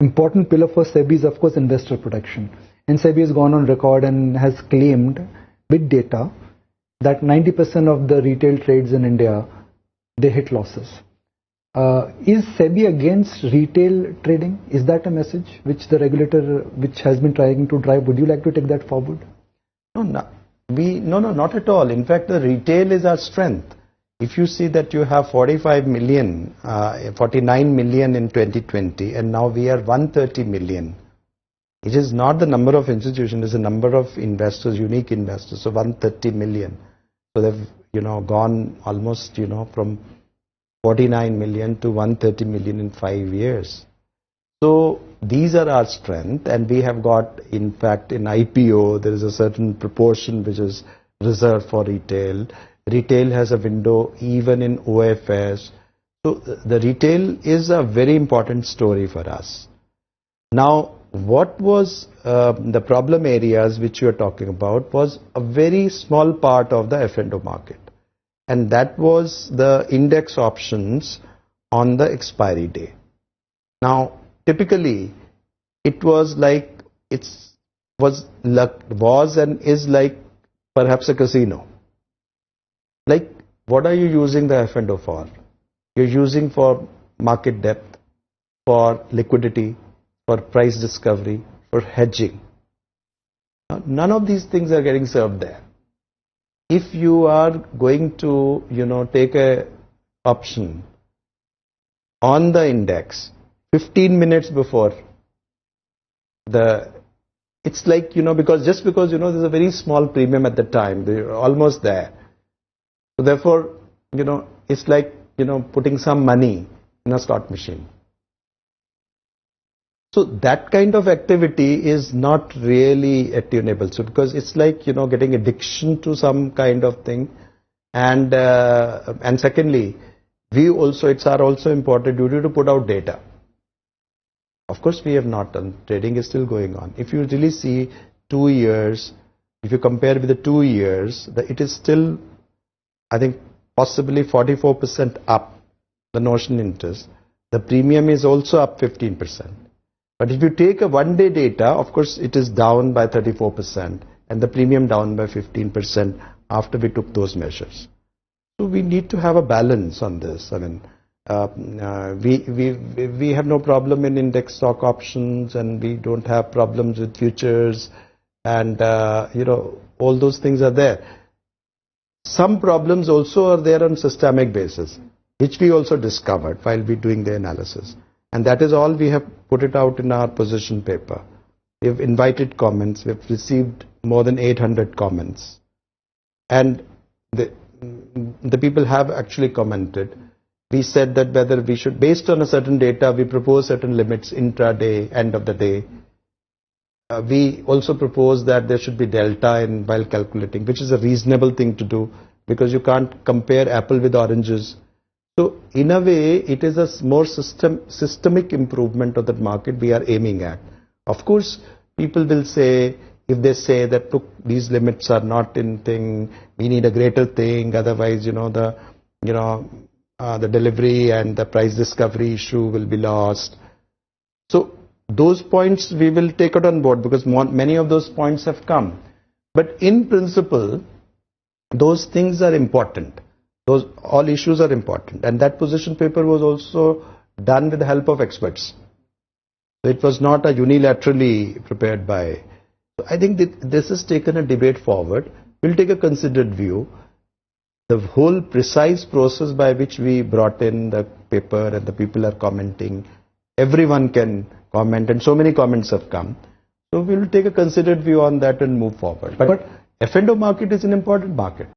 important pillar for SEBI is, of course, investor protection. And SEBI has gone on record and has claimed with data that 90% of the retail trades in India, they hit losses. Is SEBI against retail trading? Is that a message which the regulator, which has been trying to drive? Would you like to take that forward? No, not at all. In fact, the retail is our strength. If you see that you have 49 million in 2020, and now we are 130 million. It is not the number of institutions, it's the number of investors, unique investors. So 130 million. So they've, gone almost, from 49 million to 130 million in 5 years. So these are our strength, and we have got, in fact, in IPO, there is a certain proportion which is reserved for retail. Retail has a window even in OFS. So the retail is a very important story for us. Now, what was the problem areas which you are talking about was a very small part of the F&O market. And that was the index options on the expiry day. Now, typically, it was like, was and is like perhaps a casino. Like, what are you using the F&O for? You're using for market depth, for liquidity, for price discovery, for hedging. Now, none of these things are getting served there. If you are going to, take a option on the index 15 minutes before it's like, because there's a very small premium at the time, they're almost there. So therefore, it's like, putting some money in a slot machine. So that kind of activity is not really attunable. So because it's like, getting addiction to some kind of thing. And secondly, it's our also important duty to put out data. Of course, we have not done. Trading is still going on. If you really see 2 years, if you compare with the 2 years, it is still, I think, possibly 44% up, the notional interest. The premium is also up 15%. But if you take a one-day data, of course, it is down by 34% and the premium down by 15% after we took those measures. So we need to have a balance on this. I mean, we have no problem in index stock options, and we don't have problems with futures, and all those things are there. Some problems also are there on systemic basis, which we also discovered while we doing the analysis. And that is all we have put it out in our position paper. We have invited comments. We have received more than 800 comments. And the people have actually commented. We said that whether we should, based on a certain data, we propose certain limits intraday, end of the day. We also propose that there should be delta while calculating, which is a reasonable thing to do, because you can't compare apple with oranges. So in a way, it is a more systemic improvement of that market we are aiming at. Of course, people will say, if they say that, look, these limits are not in thing, we need a greater thing, otherwise, the delivery and the price discovery issue will be lost. So those points we will take it on board, because many of those points have come. But in principle, those things are important. All issues are important. And that position paper was also done with the help of experts. So it was not a unilaterally prepared by. So I think that this has taken a debate forward. We'll take a considered view. The whole precise process by which we brought in the paper and the people are commenting, everyone can comment, and so many comments have come. So we'll take a considered view on that and move forward. But F&O market is an important market.